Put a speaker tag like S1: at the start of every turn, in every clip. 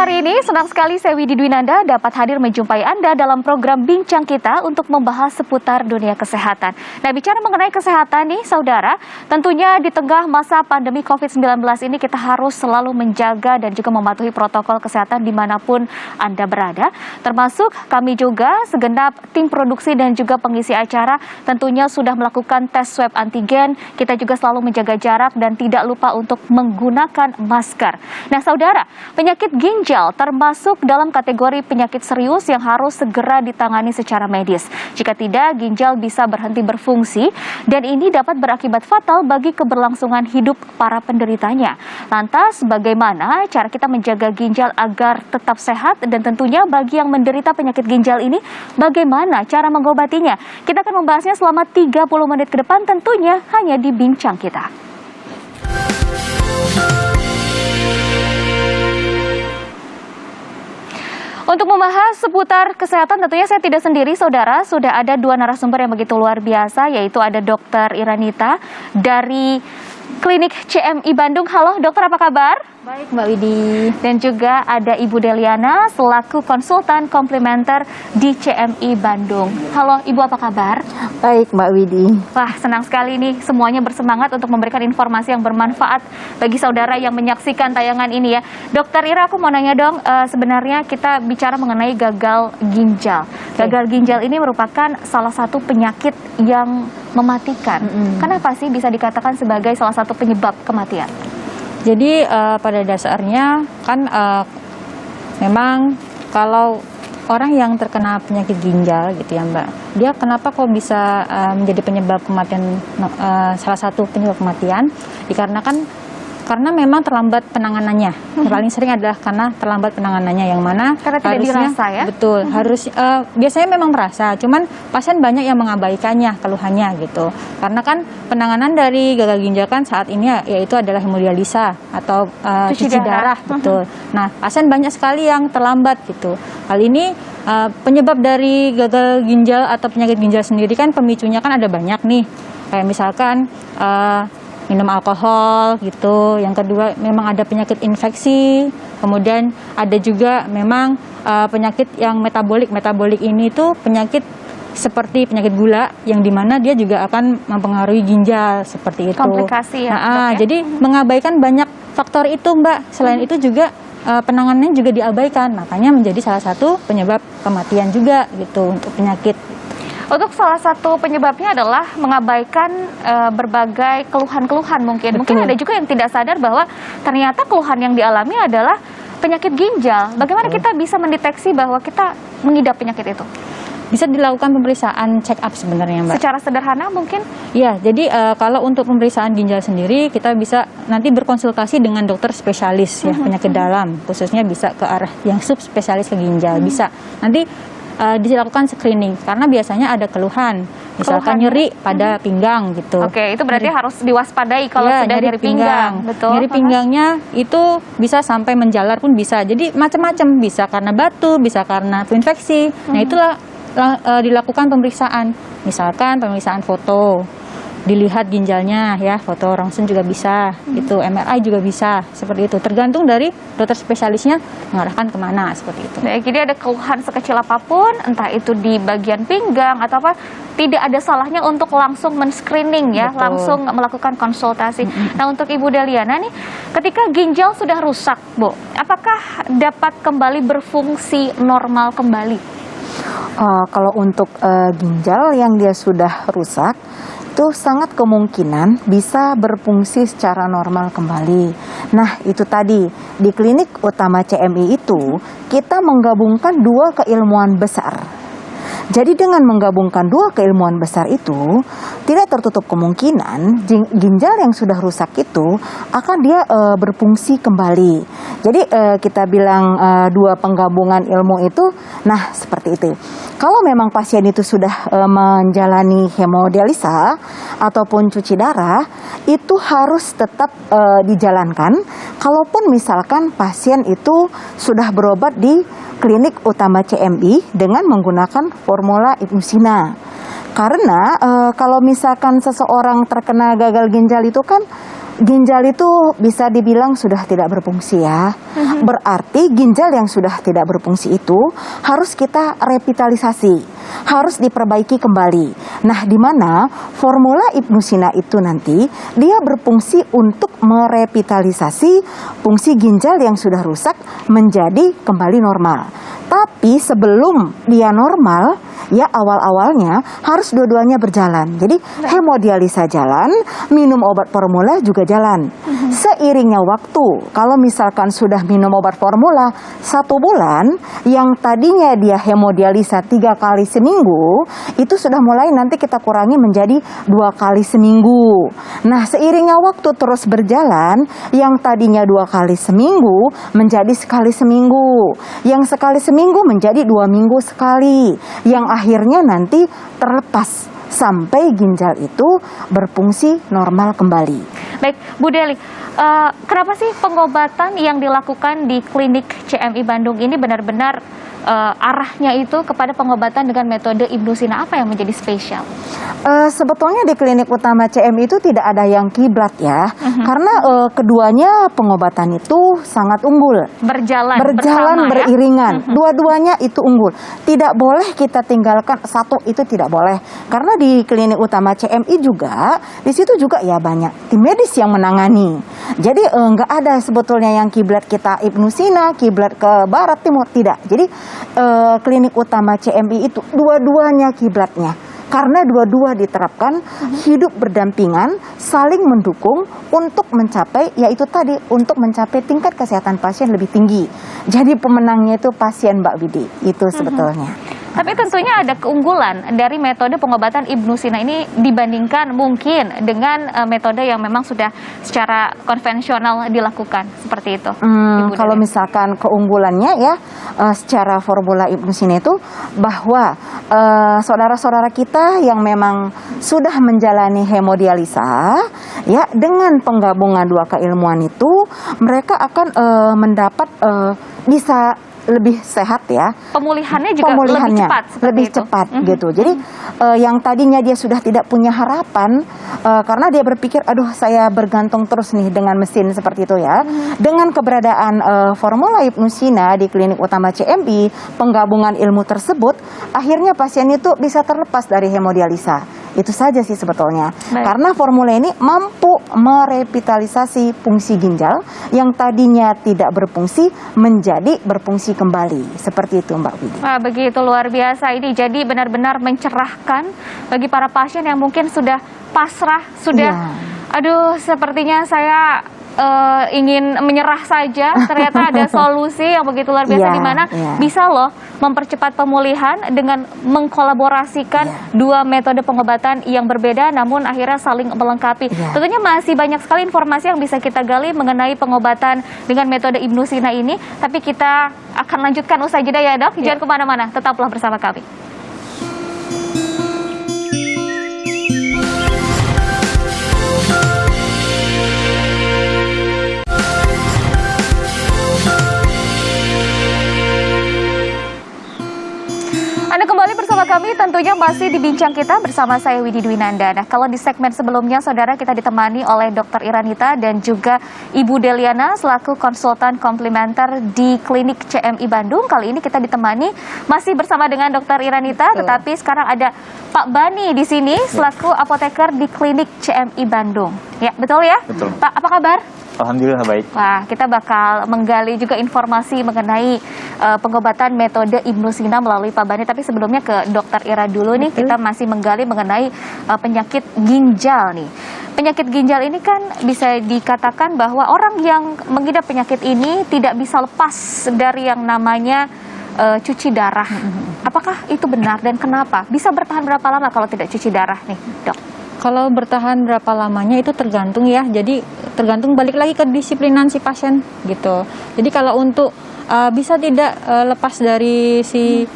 S1: hari ini senang sekali saya Widi Dwinanda dapat hadir menjumpai Anda dalam program Bincang Kita untuk membahas seputar dunia kesehatan. Nah, bicara mengenai kesehatan nih saudara, tentunya di tengah masa pandemi COVID-19 ini kita harus selalu menjaga dan juga mematuhi protokol kesehatan dimanapun Anda berada. Termasuk kami juga segenap tim produksi dan juga pengisi acara tentunya sudah melakukan tes swab antigen. Kita juga selalu menjaga jarak dan tidak lupa untuk menggunakan masker. Nah saudara, penyakit ginjal termasuk dalam kategori penyakit serius yang harus segera ditangani secara medis. Jika tidak, ginjal bisa berhenti berfungsi dan ini dapat berakibat fatal bagi keberlangsungan hidup para penderitanya. Lantas, bagaimana cara kita menjaga ginjal agar tetap sehat dan tentunya bagi yang menderita penyakit ginjal ini, bagaimana cara mengobatinya? Kita akan membahasnya selama 30 menit ke depan tentunya hanya di Bincang Kita. Untuk membahas seputar kesehatan tentunya saya tidak sendiri saudara, sudah ada dua narasumber yang begitu luar biasa, yaitu ada Dr. Iranita dari Klinik CMI Bandung. Halo dokter, apa kabar?
S2: Baik Mbak Widi.
S1: Dan juga ada Ibu Deliana selaku konsultan komplementer di CMI Bandung. Halo Ibu, apa kabar?
S2: Baik Mbak Widi.
S1: Wah, senang sekali nih semuanya bersemangat untuk memberikan informasi yang bermanfaat bagi saudara yang menyaksikan tayangan ini ya. Dokter Ira, aku mau nanya dong, sebenarnya kita bicara mengenai gagal ginjal. Gagal ginjal ini merupakan salah satu penyakit yang mematikan. Kenapa sih bisa dikatakan sebagai salah satu penyebab kematian?
S2: Jadi pada dasarnya kan memang kalau orang yang terkena penyakit ginjal gitu ya Mbak, dia kenapa kok bisa menjadi penyebab kematian, salah satu penyebab kematian dikarenakan karena memang terlambat penanganannya. Yang paling sering adalah karena terlambat penanganannya, yang mana
S1: karena tidak dirasa ya?
S2: Betul, harus biasanya memang merasa, cuman pasien banyak yang mengabaikannya keluhannya gitu. Karena kan penanganan dari gagal ginjal kan saat ini yaitu adalah hemodialisa atau cuci darah, betul. Nah, pasien banyak sekali yang terlambat gitu. Hal ini penyebab dari gagal ginjal atau penyakit ginjal sendiri kan pemicunya kan ada banyak nih. Kayak misalkan minum alkohol gitu. Yang kedua memang ada penyakit infeksi. Kemudian ada juga memang penyakit yang metabolik. Metabolik ini tuh penyakit seperti penyakit gula yang dimana dia juga akan mempengaruhi ginjal seperti itu.
S1: Komplikasi ya.
S2: Nah, jadi mengabaikan banyak faktor itu Mbak. Selain itu juga penanganannya juga diabaikan. Makanya menjadi salah satu penyebab kematian juga gitu untuk penyakit.
S1: Untuk salah satu penyebabnya adalah mengabaikan berbagai keluhan-keluhan mungkin.
S2: Betul.
S1: Mungkin ada juga yang tidak sadar bahwa ternyata keluhan yang dialami adalah penyakit ginjal. Bagaimana kita bisa mendeteksi bahwa kita mengidap penyakit itu?
S2: Bisa dilakukan pemeriksaan check up sebenarnya Mbak.
S1: Secara sederhana mungkin?
S2: Ya, jadi kalau untuk pemeriksaan ginjal sendiri kita bisa nanti berkonsultasi dengan dokter spesialis ya penyakit dalam, khususnya bisa ke arah yang subspesialis ke ginjal. Bisa nanti dilakukan screening karena biasanya ada keluhan, misalkan nyeri pada pinggang gitu.
S1: Oke, itu berarti harus diwaspadai kalau sudah nyeri pinggang. Betul.
S2: Nyeri pinggangnya itu bisa sampai menjalar pun bisa. Jadi macam-macam, bisa karena batu, bisa karena infeksi. Nah, itulah dilakukan pemeriksaan. Misalkan pemeriksaan foto, dilihat ginjalnya ya, foto ronsen juga bisa, itu MRI juga bisa, seperti itu. Tergantung dari dokter spesialisnya mengarahkan kemana, seperti itu.
S1: Baik, jadi ada keluhan sekecil apapun, entah itu di bagian pinggang atau apa, tidak ada salahnya untuk langsung men-screening ya,
S2: Betul.
S1: langsung melakukan konsultasi. Nah, untuk Ibu Deliana nih, ketika ginjal sudah rusak, Bu, apakah dapat kembali berfungsi normal kembali?
S3: Kalau untuk ginjal yang dia sudah rusak, itu sangat kemungkinan bisa berfungsi secara normal kembali. Nah, itu tadi di klinik utama CMI itu kita menggabungkan dua keilmuan besar. Jadi dengan menggabungkan dua keilmuan besar itu, tidak tertutup kemungkinan ginjal yang sudah rusak itu akan dia berfungsi kembali. Jadi kita bilang dua penggabungan ilmu itu, nah seperti itu. Kalau memang pasien itu sudah menjalani hemodialisa ataupun cuci darah, itu harus tetap dijalankan. Kalaupun misalkan pasien itu sudah berobat di klinik utama CMI dengan menggunakan formula Ibnusina. Karena kalau misalkan seseorang terkena gagal ginjal itu kan ginjal itu bisa dibilang sudah tidak berfungsi ya. Berarti ginjal yang sudah tidak berfungsi itu harus kita revitalisasi, harus diperbaiki kembali. Nah, di mana formula Ibnu Sina itu nanti dia berfungsi untuk merevitalisasi fungsi ginjal yang sudah rusak menjadi kembali normal. Tapi sebelum dia normal, ya awal-awalnya harus dua-duanya berjalan. Jadi hemodialisa jalan, minum obat formula juga jalan. Seiringnya waktu, kalau misalkan sudah minum obat formula 1 bulan, yang tadinya dia hemodialisa 3 kali seminggu, itu sudah mulai nanti kita kurangi menjadi 2 kali seminggu. Nah, seiringnya waktu terus berjalan, yang tadinya 2 kali seminggu menjadi sekali seminggu, yang sekali seminggu menjadi 2 minggu sekali, yang akhirnya nanti terlepas sampai ginjal itu berfungsi normal kembali.
S1: Baik, Bu Deli, kenapa sih pengobatan yang dilakukan di klinik CMI Bandung ini benar-benar arahnya itu kepada pengobatan dengan metode Ibnu Sina? Apa yang menjadi spesial?
S3: Sebetulnya di klinik utama CMI itu tidak ada yang kiblat ya, karena keduanya pengobatan itu sangat unggul. Berjalan
S1: bersama,
S3: beriringan, dua-duanya itu unggul. Tidak boleh kita tinggalkan satu, itu tidak boleh. Karena di klinik utama CMI juga, di situ juga ya banyak tim medis yang menangani. Jadi nggak ada sebetulnya yang kiblat kita Ibnu Sina, kiblat ke barat timur, tidak. Jadi klinik utama CMI itu dua-duanya kiblatnya. Karena dua-dua diterapkan hidup berdampingan, saling mendukung untuk mencapai, yaitu tadi, untuk mencapai tingkat kesehatan pasien lebih tinggi. Jadi pemenangnya itu pasien, Mbak Widi, itu sebetulnya.
S1: Tapi tentunya ada keunggulan dari metode pengobatan Ibnu Sina ini dibandingkan mungkin dengan metode yang memang sudah secara konvensional dilakukan, seperti itu.
S3: Kalau misalkan keunggulannya ya, secara formula Ibnu Sina itu bahwa saudara-saudara kita yang memang sudah menjalani hemodialisa, ya dengan penggabungan 2 keilmuan itu, mereka akan mendapat bisa lebih sehat ya.
S1: Pemulihannya juga lebih cepat.
S3: Lebih cepat gitu. Jadi yang tadinya dia sudah tidak punya harapan karena dia berpikir, aduh saya bergantung terus nih dengan mesin seperti itu ya. Dengan keberadaan formula Ibnu Sina di klinik utama CMI, penggabungan ilmu tersebut, akhirnya pasien itu bisa terlepas dari hemodialisa. Itu saja sih sebetulnya.
S1: Baik.
S3: Karena formula ini mampu merevitalisasi fungsi ginjal yang tadinya tidak berfungsi menjadi berfungsi kembali. Seperti itu, Mbak Widi.
S1: Wah, begitu luar biasa ini. Jadi benar-benar mencerahkan bagi para pasien yang mungkin sudah pasrah, sudah aduh sepertinya saya ingin menyerah saja, ternyata ada solusi yang begitu luar biasa di mana bisa loh mempercepat pemulihan dengan mengkolaborasikan 2 metode pengobatan yang berbeda namun akhirnya saling melengkapi. Tentunya masih banyak sekali informasi yang bisa kita gali mengenai pengobatan dengan metode Ibnu Sina ini, tapi kita akan lanjutkan usai jeda ya, Dok. Jangan kemana-mana, tetaplah bersama kami. Anda kembali bersama kami, tentunya masih di Bincang Kita bersama saya Widi Dwinanda. Nah, kalau di segmen sebelumnya, saudara, kita ditemani oleh Dr. Iranita dan juga Ibu Deliana selaku konsultan komplementer di klinik CMI Bandung. Kali ini kita ditemani masih bersama dengan Dr. Iranita, tetapi sekarang ada Pak Bani di sini selaku apoteker di klinik CMI Bandung. Ya, betul ya?
S4: Betul.
S1: Pak, apa kabar?
S4: Alhamdulillah baik.
S1: Wah, kita bakal menggali juga informasi mengenai pengobatan metode Ibnu Sina melalui Pak Bani. Tapi sebelumnya ke Dokter Ira dulu nih, kita masih menggali mengenai penyakit ginjal nih. Penyakit ginjal ini kan bisa dikatakan bahwa orang yang mengidap penyakit ini tidak bisa lepas dari yang namanya cuci darah. Apakah itu benar dan kenapa? Bisa bertahan berapa lama kalau tidak cuci darah nih, Dok?
S2: Kalau bertahan berapa lamanya itu tergantung ya. Jadi tergantung balik lagi ke disiplinan si pasien gitu. Jadi kalau untuk bisa tidak lepas dari si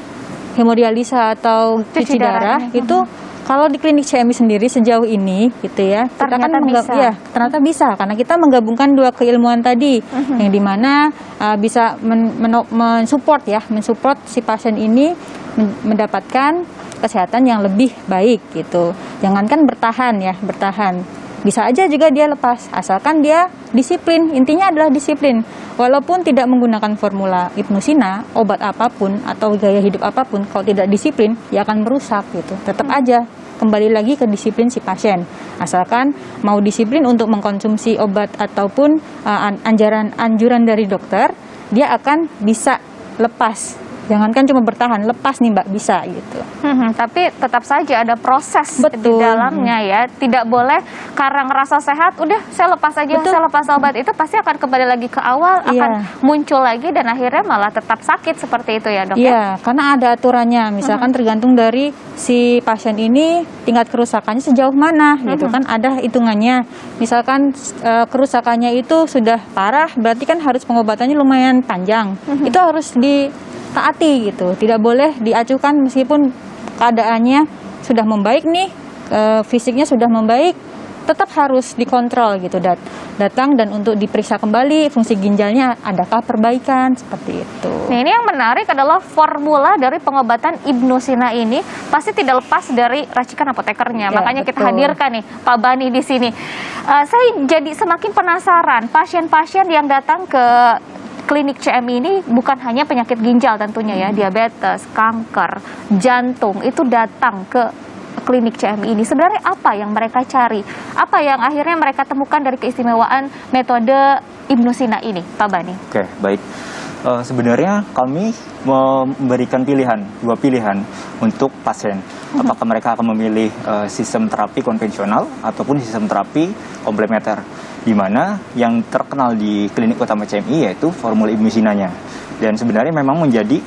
S2: hemodialisa atau cuci darah itu kalau di klinik CMI sendiri sejauh ini gitu ya,
S1: ternyata
S2: ternyata bisa karena kita menggabungkan 2 keilmuan tadi yang dimana bisa mensupport si pasien ini mendapatkan kesehatan yang lebih baik gitu. Jangankan bertahan. bisa aja juga dia lepas, asalkan dia disiplin. Intinya adalah disiplin. Walaupun tidak menggunakan formula Ibnusina, obat apapun atau gaya hidup apapun, kalau tidak disiplin, ya akan merusak gitu. Tetap aja kembali lagi ke disiplin si pasien. Asalkan mau disiplin untuk mengkonsumsi obat ataupun anjuran dari dokter, dia akan bisa lepas. Jangankan cuma bertahan, lepas nih Mbak, bisa gitu.
S1: Tapi tetap saja ada proses di
S2: Betul.
S1: dalamnya ya. Tidak boleh karena ngerasa sehat, udah saya lepas aja,
S2: Betul.
S1: saya lepas obat. Itu pasti akan kembali lagi ke awal, akan muncul lagi dan akhirnya malah tetap sakit seperti itu ya dok?
S2: Iya, karena ada aturannya. Misalkan tergantung dari si pasien ini tingkat kerusakannya sejauh mana gitu kan, ada hitungannya. Misalkan kerusakannya itu sudah parah, berarti kan harus pengobatannya lumayan panjang. Itu harus ditaati gitu, tidak boleh diacuhkan meskipun keadaannya sudah membaik nih, fisiknya sudah membaik, tetap harus dikontrol gitu, datang dan untuk diperiksa kembali fungsi ginjalnya adakah perbaikan seperti itu.
S1: Nah, ini yang menarik adalah formula dari pengobatan Ibnusina ini pasti tidak lepas dari racikan apotekernya.
S2: Ya,
S1: Makanya kita
S2: betul.
S1: hadirkan nih Pak Bani di sini. Saya jadi semakin penasaran pasien-pasien yang datang ke klinik CMI ini bukan hanya penyakit ginjal tentunya ya, diabetes, kanker, jantung, itu datang ke klinik CMI ini. Sebenarnya apa yang mereka cari? Apa yang akhirnya mereka temukan dari keistimewaan metode Ibnusina ini, Pak Bani?
S4: Oke, baik. Sebenarnya kami memberikan dua pilihan untuk pasien. Apakah mereka akan memilih sistem terapi konvensional ataupun sistem terapi komplementer, di mana yang terkenal di klinik utama CMI yaitu formula Ibnusinanya. Dan sebenarnya memang menjadi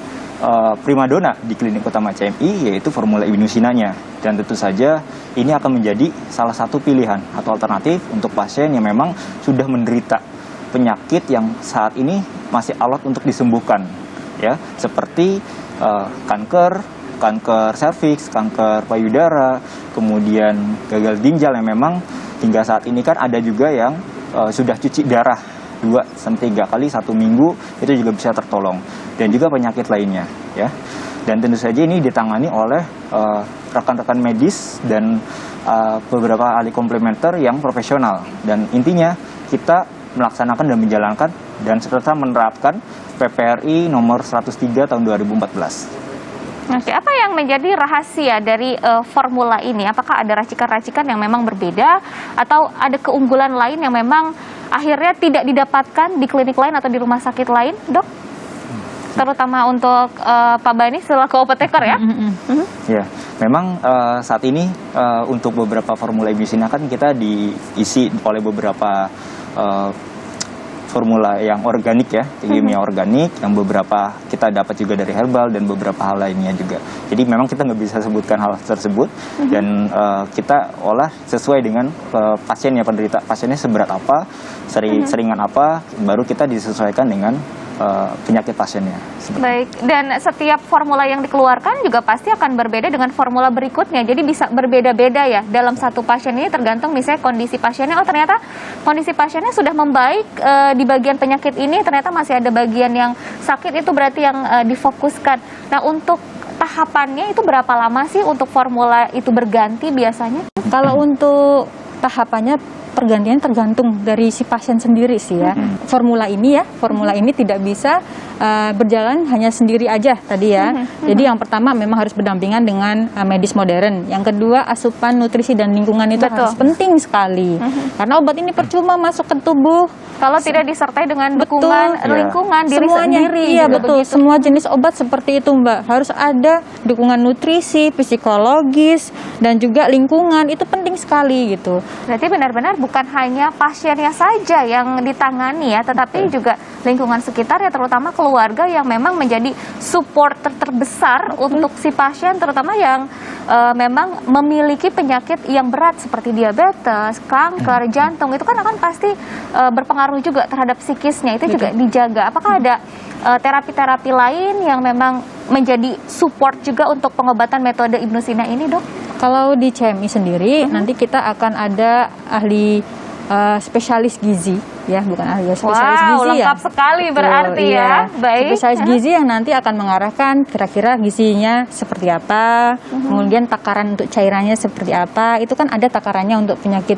S4: primadona di klinik utama CMI yaitu formula Ibnusinanya. Dan tentu saja ini akan menjadi salah satu pilihan atau alternatif untuk pasien yang memang sudah menderita penyakit yang saat ini masih alot untuk disembuhkan, ya, seperti kanker serviks, kanker payudara, kemudian gagal ginjal yang memang hingga saat ini kan ada juga yang sudah cuci darah 2-3 kali 1 minggu, itu juga bisa tertolong, dan juga penyakit lainnya, ya. Dan tentu saja ini ditangani oleh rekan-rekan medis dan beberapa ahli komplementer yang profesional. Dan intinya kita melaksanakan dan menjalankan dan serta menerapkan PPRI nomor 103 tahun 2014.
S1: Oke, apa yang menjadi rahasia dari formula ini? Apakah ada racikan-racikan yang memang berbeda atau ada keunggulan lain yang memang akhirnya tidak didapatkan di klinik lain atau di rumah sakit lain, dok? Terutama untuk Pak Bani selaku apoteker ya?
S4: Ya, memang saat ini untuk beberapa formula Ibnusina kan kita diisi oleh beberapa formula yang organik ya, kimia organik, yang beberapa kita dapat juga dari herbal dan beberapa hal lainnya juga. Jadi memang kita nggak bisa sebutkan hal tersebut dan kita olah sesuai dengan pasiennya, penderita pasiennya seberat apa, seringan apa, baru kita disesuaikan dengan penyakit pasiennya.
S1: Baik, dan setiap formula yang dikeluarkan juga pasti akan berbeda dengan formula berikutnya. Jadi bisa berbeda-beda ya dalam satu pasien ini, tergantung misalnya kondisi pasiennya. Oh, ternyata kondisi pasiennya sudah membaik di bagian penyakit ini, ternyata masih ada bagian yang sakit, itu berarti yang difokuskan. Nah, untuk tahapannya itu berapa lama sih untuk formula itu berganti biasanya?
S2: Kalau untuk tahapannya pergantian tergantung dari si pasien sendiri sih ya. Formula ini tidak bisa berjalan hanya sendiri aja tadi ya. Jadi yang pertama memang harus berdampingan dengan medis modern. Yang kedua, asupan nutrisi dan lingkungan itu harus penting sekali. Karena obat ini percuma masuk ke tubuh
S1: kalau tidak disertai dengan dukungan lingkungan diri
S2: semuanya,
S1: sendiri.
S2: Iya betul, begitu. Semua jenis obat seperti itu Mbak. Harus ada dukungan nutrisi, psikologis, dan juga lingkungan. Itu penting sekali gitu.
S1: Berarti benar-benar bukan hanya pasiennya saja yang ditangani ya, tetapi juga lingkungan sekitar ya, terutama keluarga yang memang menjadi support terbesar untuk si pasien, terutama yang memang memiliki penyakit yang berat seperti diabetes, kanker, jantung. Itu kan akan pasti berpengaruh juga terhadap psikisnya, itu juga dijaga. Apakah ada terapi-terapi lain yang memang menjadi support juga untuk pengobatan metode Ibnusina ini, dok?
S2: Kalau di CMI sendiri, nanti kita akan ada ahli spesialis gizi ya, bukan ahli spesialis gizi ya.
S1: Lengkap sekali berarti
S2: Betul,
S1: ya. Baik.
S2: Spesialis gizi yang nanti akan mengarahkan kira-kira gizinya seperti apa, kemudian takaran untuk cairannya seperti apa. Itu kan ada takarannya untuk penyakit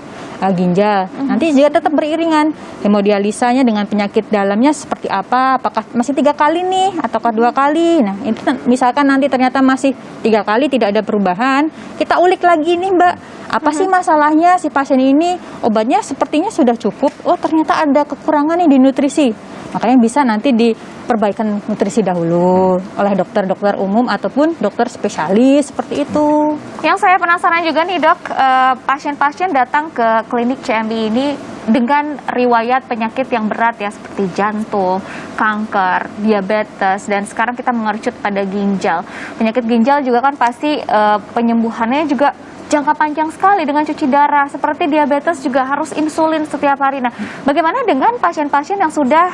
S2: ginjal. Nanti juga tetap beriringan hemodialisanya dengan penyakit dalamnya seperti apa. Apakah masih 3 kali nih ataukah 2 kali. Nah, itu misalkan nanti ternyata masih 3 kali tidak ada perubahan, kita ulik lagi nih Mbak, apa sih masalahnya si pasien ini, obatnya sepertinya sudah cukup, oh ternyata ada kekurangan nih di nutrisi, makanya bisa nanti diperbaikan nutrisi dahulu oleh dokter-dokter umum ataupun dokter spesialis seperti itu.
S1: Yang saya penasaran juga nih dok, pasien-pasien datang ke klinik CMI ini dengan riwayat penyakit yang berat ya, seperti jantung, kanker, diabetes, dan sekarang kita mengerucut pada ginjal. Penyakit ginjal juga kan pasti penyembuhannya juga jangka panjang sekali dengan cuci darah. Seperti diabetes juga harus insulin setiap hari. Nah, bagaimana dengan pasien-pasien yang sudah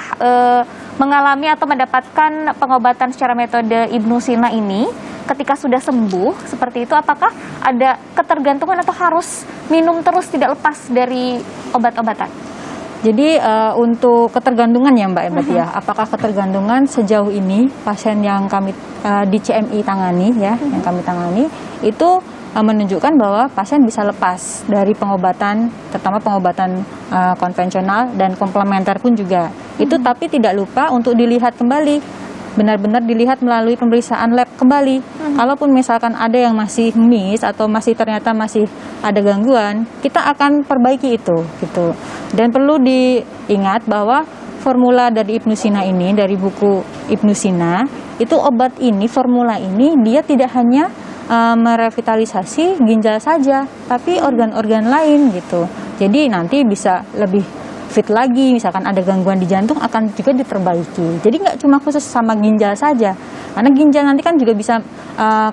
S1: mengalami atau mendapatkan pengobatan secara metode Ibnu Sina ini? Ketika sudah sembuh seperti itu, apakah ada ketergantungan atau harus minum terus tidak lepas dari obat-obatan?
S2: Jadi untuk ketergantungan ya Mbak Ebet ya, apakah ketergantungan sejauh ini pasien yang kami di CMI tangani ya, yang kami tangani itu menunjukkan bahwa pasien bisa lepas dari pengobatan, terutama pengobatan konvensional dan komplementer pun juga. Itu tapi tidak lupa untuk dilihat kembali, benar-benar dilihat melalui pemeriksaan lab kembali. Kalaupun misalkan ada yang masih miss atau masih ternyata masih ada gangguan, kita akan perbaiki itu gitu. Dan perlu diingat bahwa formula dari Ibnu Sina ini, dari buku Ibnu Sina, itu obat ini, formula ini dia tidak hanya merevitalisasi ginjal saja, tapi organ-organ lain gitu. Jadi nanti bisa lebih fit lagi, misalkan ada gangguan di jantung akan juga diperbaiki. Jadi nggak cuma khusus sama ginjal saja, karena ginjal nanti kan juga bisa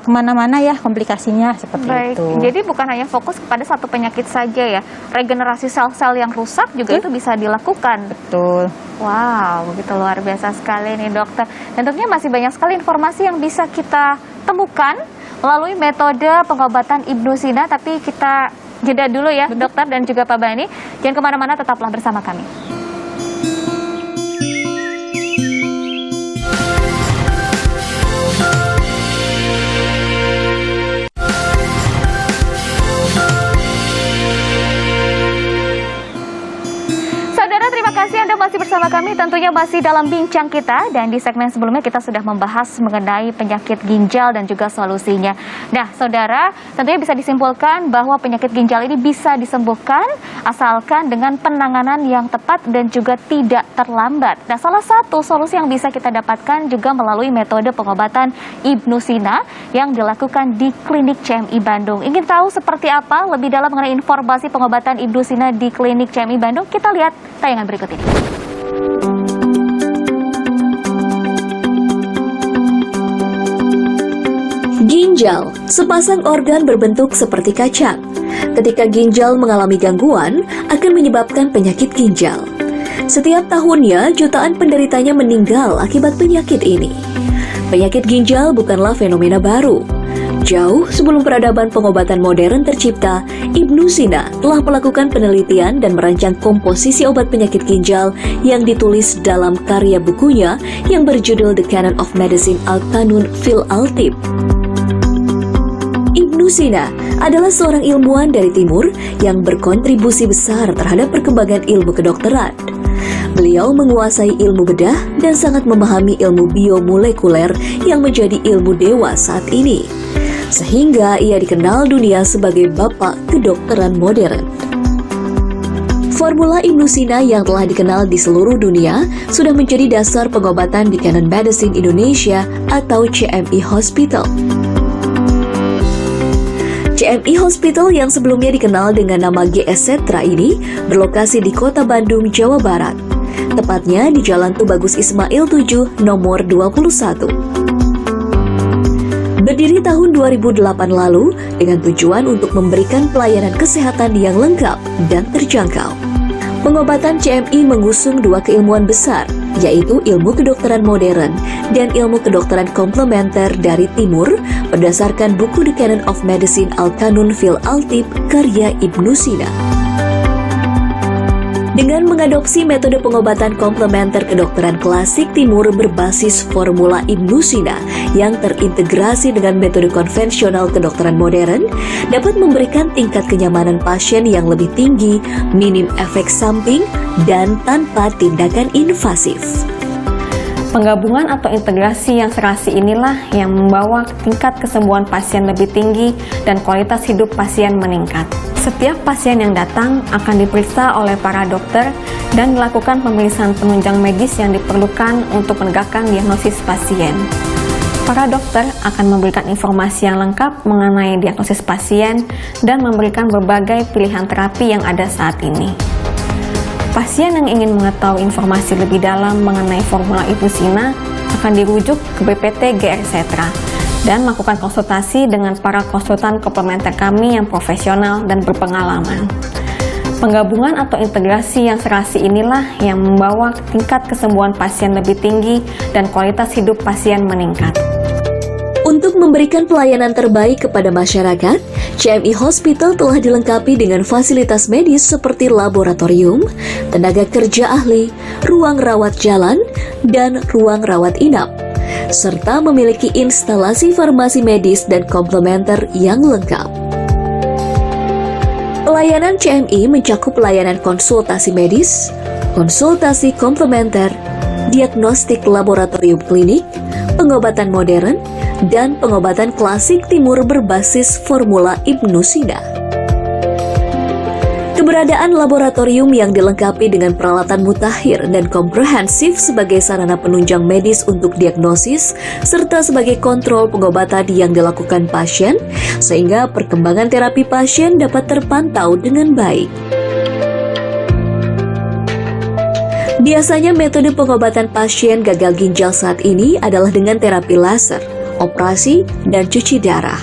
S2: kemana-mana ya komplikasinya seperti
S1: Baik,
S2: itu.
S1: jadi bukan hanya fokus kepada satu penyakit saja ya, regenerasi sel-sel yang rusak juga itu bisa dilakukan.
S2: Betul.
S1: Wow, begitu luar biasa sekali nih dokter. Dan tentunya masih banyak sekali informasi yang bisa kita temukan melalui metode pengobatan Ibnu Sina, tapi kita jeda dulu ya dokter dan juga Pak Bani. Jangan kemana-mana, tetaplah bersama kami. Saudara, terima kasih Anda masih bersama kami, tentunya masih dalam bincang kita, dan di segmen sebelumnya kita sudah membahas mengenai penyakit ginjal dan juga solusinya. Nah, saudara, tentunya bisa disimpulkan bahwa penyakit ginjal ini bisa disembuhkan asalkan dengan penanganan yang tepat dan juga tidak terlambat. Nah, salah satu solusi yang bisa kita dapatkan juga melalui metode pengobatan Ibnu Sina yang dilakukan di klinik CMI Bandung. Ingin tahu seperti apa lebih dalam mengenai informasi pengobatan Ibnu Sina di klinik CMI Bandung? Kita lihat tayangan berikut ini.
S5: Ginjal, sepasang organ berbentuk seperti kacang. Ketika ginjal mengalami gangguan, akan menyebabkan penyakit ginjal. Setiap tahunnya, jutaan penderitanya meninggal akibat penyakit ini. Penyakit ginjal bukanlah fenomena baru. Jauh sebelum peradaban pengobatan modern tercipta, Ibnu Sina telah melakukan penelitian dan merancang komposisi obat penyakit ginjal yang ditulis dalam karya bukunya yang berjudul The Canon of Medicine Al-Qanun fil Al-Tib. Ibnu Sina adalah seorang ilmuwan dari timur yang berkontribusi besar terhadap perkembangan ilmu kedokteran. Beliau menguasai ilmu bedah dan sangat memahami ilmu biomolekuler yang menjadi ilmu dewa saat ini. Sehingga ia dikenal dunia sebagai bapak kedokteran modern. Formula Ibnu Sina yang telah dikenal di seluruh dunia sudah menjadi dasar pengobatan di Canon Medicine Indonesia atau CMI Hospital. CMI Hospital yang sebelumnya dikenal dengan nama GS Setra ini berlokasi di Kota Bandung, Jawa Barat. Tepatnya di Jalan Tubagus Ismail 7, nomor 21. Berdiri tahun 2008 lalu dengan tujuan untuk memberikan pelayanan kesehatan yang lengkap dan terjangkau. Pengobatan CMI mengusung dua keilmuan besar, yaitu ilmu kedokteran modern dan ilmu kedokteran komplementer dari timur berdasarkan buku The Canon of Medicine Al-Qanun fil Al-Tib karya Ibnu Sina. Dengan mengadopsi metode pengobatan komplementer kedokteran klasik timur berbasis formula Ibnu Sina yang terintegrasi dengan metode konvensional kedokteran modern, dapat memberikan tingkat kenyamanan pasien yang lebih tinggi, minim efek samping, dan tanpa tindakan invasif.
S6: Penggabungan atau integrasi yang serasi inilah yang membawa tingkat kesembuhan pasien lebih tinggi dan kualitas hidup pasien meningkat. Setiap pasien yang datang akan diperiksa oleh para dokter dan dilakukan pemeriksaan penunjang medis yang diperlukan untuk menegakkan diagnosis pasien. Para dokter akan memberikan informasi yang lengkap mengenai diagnosis pasien dan memberikan berbagai pilihan terapi yang ada saat ini. Pasien yang ingin mengetahui informasi lebih dalam mengenai formula Ibnu Sina akan dirujuk ke BPT GR Setra dan melakukan konsultasi dengan para konsultan komplementer kami yang profesional dan berpengalaman. Penggabungan atau integrasi yang serasi inilah yang membawa tingkat kesembuhan pasien lebih tinggi dan kualitas hidup pasien meningkat.
S5: Untuk memberikan pelayanan terbaik kepada masyarakat, CMI Hospital telah dilengkapi dengan fasilitas medis seperti laboratorium, tenaga kerja ahli, ruang rawat jalan, dan ruang rawat inap, serta memiliki instalasi farmasi medis dan komplementer yang lengkap. Pelayanan CMI mencakup pelayanan konsultasi medis, konsultasi komplementer, diagnostik laboratorium klinik, pengobatan modern, dan pengobatan klasik timur berbasis formula Ibnu Sina. Keberadaan laboratorium yang dilengkapi dengan peralatan mutakhir dan komprehensif sebagai sarana penunjang medis untuk diagnosis, serta sebagai kontrol pengobatan yang dilakukan pasien, sehingga perkembangan terapi pasien dapat terpantau dengan baik. Biasanya metode pengobatan pasien gagal ginjal saat ini adalah dengan terapi laser, operasi, dan cuci darah.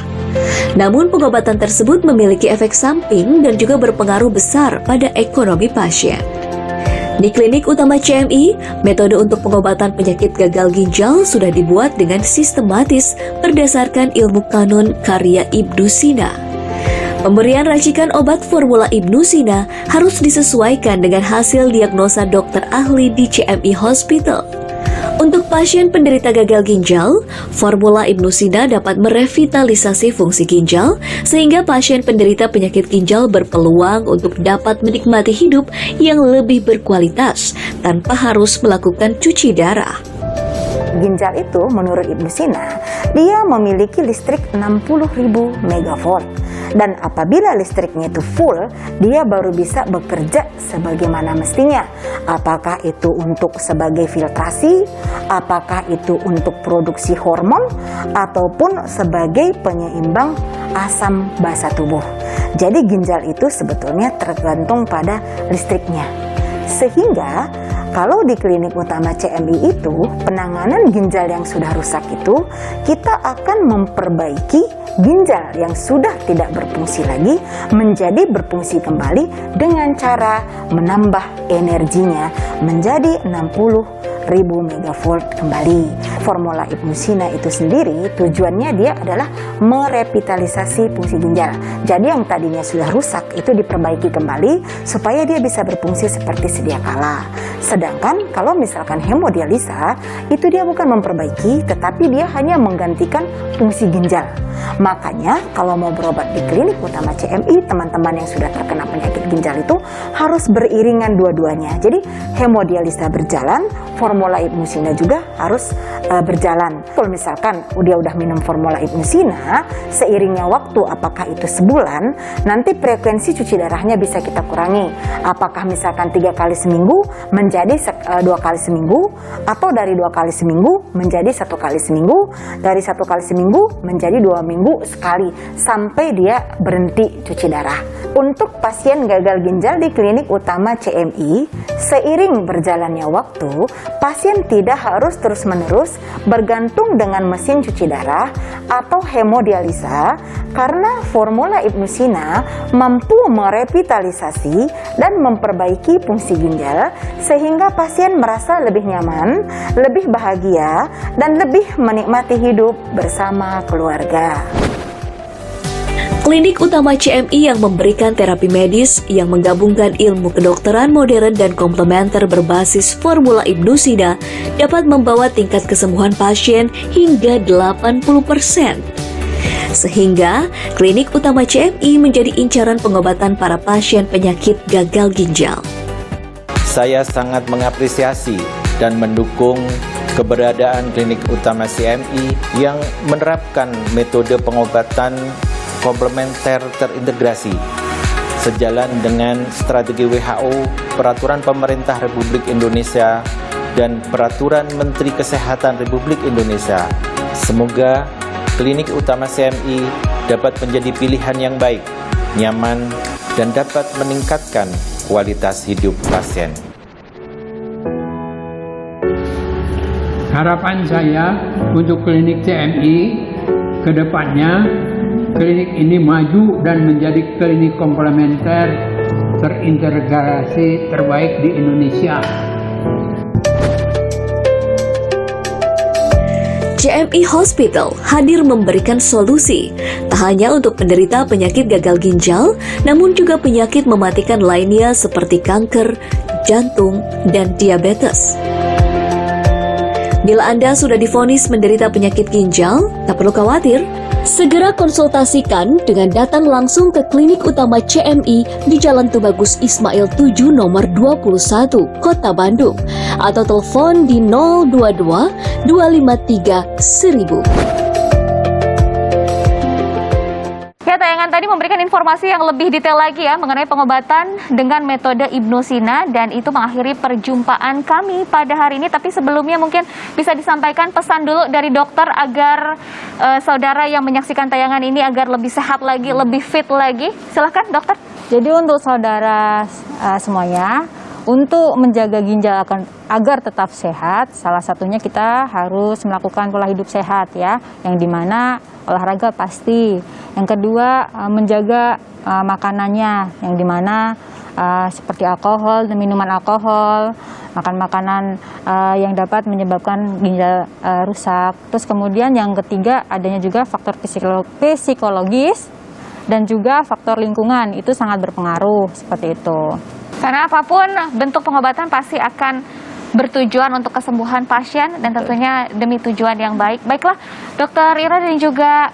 S5: Namun pengobatan tersebut memiliki efek samping dan juga berpengaruh besar pada ekonomi pasien. Di klinik utama CMI, metode untuk pengobatan penyakit gagal ginjal sudah dibuat dengan sistematis berdasarkan ilmu kanun karya Ibnu Sina. Pemberian racikan obat formula Ibnu Sina harus disesuaikan dengan hasil diagnosa dokter ahli di CMI Hospital. Untuk pasien penderita gagal ginjal, formula Ibnu Sina dapat merevitalisasi fungsi ginjal sehingga pasien penderita penyakit ginjal berpeluang untuk dapat menikmati hidup yang lebih berkualitas tanpa harus melakukan cuci darah.
S3: Ginjal itu menurut Ibnu Sina, dia memiliki listrik 60.000 megavolt. Dan apabila listriknya itu full, dia baru bisa bekerja sebagaimana mestinya. Apakah itu untuk sebagai filtrasi, apakah itu untuk produksi hormon, ataupun sebagai penyeimbang asam basa tubuh. Jadi ginjal itu sebetulnya tergantung pada listriknya. Sehingga kalau di klinik utama CMI itu, penanganan ginjal yang sudah rusak itu, kita akan memperbaiki ginjal yang sudah tidak berfungsi lagi menjadi berfungsi kembali dengan cara menambah energinya menjadi 60.000 megavolt kembali. Formula Ibnu Sina itu sendiri tujuannya dia adalah merevitalisasi fungsi ginjal. Jadi yang tadinya sudah rusak itu diperbaiki kembali supaya dia bisa berfungsi seperti sedia kala. Sedangkan kalau misalkan hemodialisa itu dia bukan memperbaiki tetapi dia hanya menggantikan fungsi ginjal. Makanya kalau mau berobat di klinik utama CMI, teman-teman yang sudah terkena penyakit ginjal itu harus beriringan dua-duanya. Jadi hemodialisa berjalan, formula Ibnu Sina juga harus berjalan. Kalau misalkan dia udah minum formula Ibnu Sina, seiringnya waktu apakah itu sebulan, nanti frekuensi cuci darahnya bisa kita kurangi. Apakah misalkan 3 kali seminggu menjadi 2 kali seminggu, atau dari 2 kali seminggu menjadi 1 kali seminggu, dari 1 kali seminggu menjadi 2 minggu sekali, sampai dia berhenti cuci darah. Untuk pasien gagal ginjal di klinik utama CMI, seiring berjalannya waktu, pasien tidak harus terus-menerus bergantung dengan mesin cuci darah atau hemodialisa karena formula Ibnu Sina mampu merevitalisasi dan memperbaiki fungsi ginjal sehingga pasien merasa lebih nyaman, lebih bahagia, dan lebih menikmati hidup bersama keluarga.
S5: Klinik utama CMI yang memberikan terapi medis yang menggabungkan ilmu kedokteran modern dan komplementer berbasis formula Ibnu Sina dapat membawa tingkat kesembuhan pasien hingga 80%. Sehingga klinik utama CMI menjadi incaran pengobatan para pasien penyakit gagal ginjal.
S7: Saya sangat mengapresiasi dan mendukung keberadaan klinik utama CMI yang menerapkan metode pengobatan komplementer terintegrasi sejalan dengan strategi WHO, peraturan pemerintah Republik Indonesia, dan peraturan Menteri Kesehatan Republik Indonesia. Semoga klinik utama CMI dapat menjadi pilihan yang baik, nyaman, dan dapat meningkatkan kualitas hidup pasien.
S8: Harapan saya untuk klinik CMI ke depannya, klinik ini maju dan menjadi klinik komplementer terintegrasi terbaik di Indonesia.
S5: CMI Hospital hadir memberikan solusi, tak hanya untuk penderita penyakit gagal ginjal, namun juga penyakit mematikan lainnya seperti kanker, jantung, dan diabetes. Bila Anda sudah divonis menderita penyakit ginjal, tak perlu khawatir. Segera konsultasikan dengan datang langsung ke klinik utama CMI di Jalan Tubagus Ismail 7 nomor 21, Kota Bandung, atau telepon di 022 253 1000.
S1: Ya, tayangan tadi memberikan informasi yang lebih detail lagi ya mengenai pengobatan dengan metode Ibnu Sina, dan itu mengakhiri perjumpaan kami pada hari ini. Tapi sebelumnya mungkin bisa disampaikan pesan dulu dari dokter agar saudara yang menyaksikan tayangan ini agar lebih sehat lagi, lebih fit lagi. Silahkan dokter.
S2: Jadi untuk saudara semuanya, untuk menjaga ginjal agar tetap sehat, salah satunya kita harus melakukan pola hidup sehat ya, yang dimana olahraga pasti. Yang kedua, menjaga makanannya, yang dimana seperti alkohol dan minuman alkohol, makan makanan yang dapat menyebabkan ginjal rusak. Terus kemudian yang ketiga, adanya juga faktor psikologis dan juga faktor lingkungan, itu sangat berpengaruh seperti itu.
S1: Karena apapun bentuk pengobatan pasti akan bertujuan untuk kesembuhan pasien dan tentunya demi tujuan yang baik. Baiklah, Dokter Ira dan juga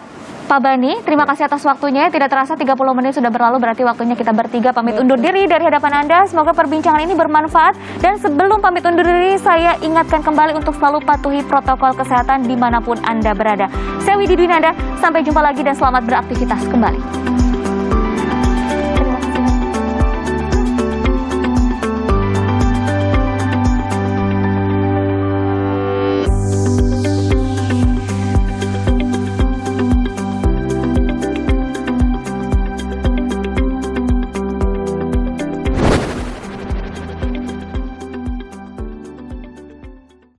S1: Pak Bani, terima kasih atas waktunya. Tidak terasa 30 menit sudah berlalu, berarti waktunya kita bertiga pamit undur diri dari hadapan Anda. Semoga perbincangan ini bermanfaat. Dan sebelum pamit undur diri, saya ingatkan kembali untuk selalu patuhi protokol kesehatan dimanapun Anda berada. Saya Widi Dwinanda, sampai jumpa lagi dan selamat beraktivitas kembali.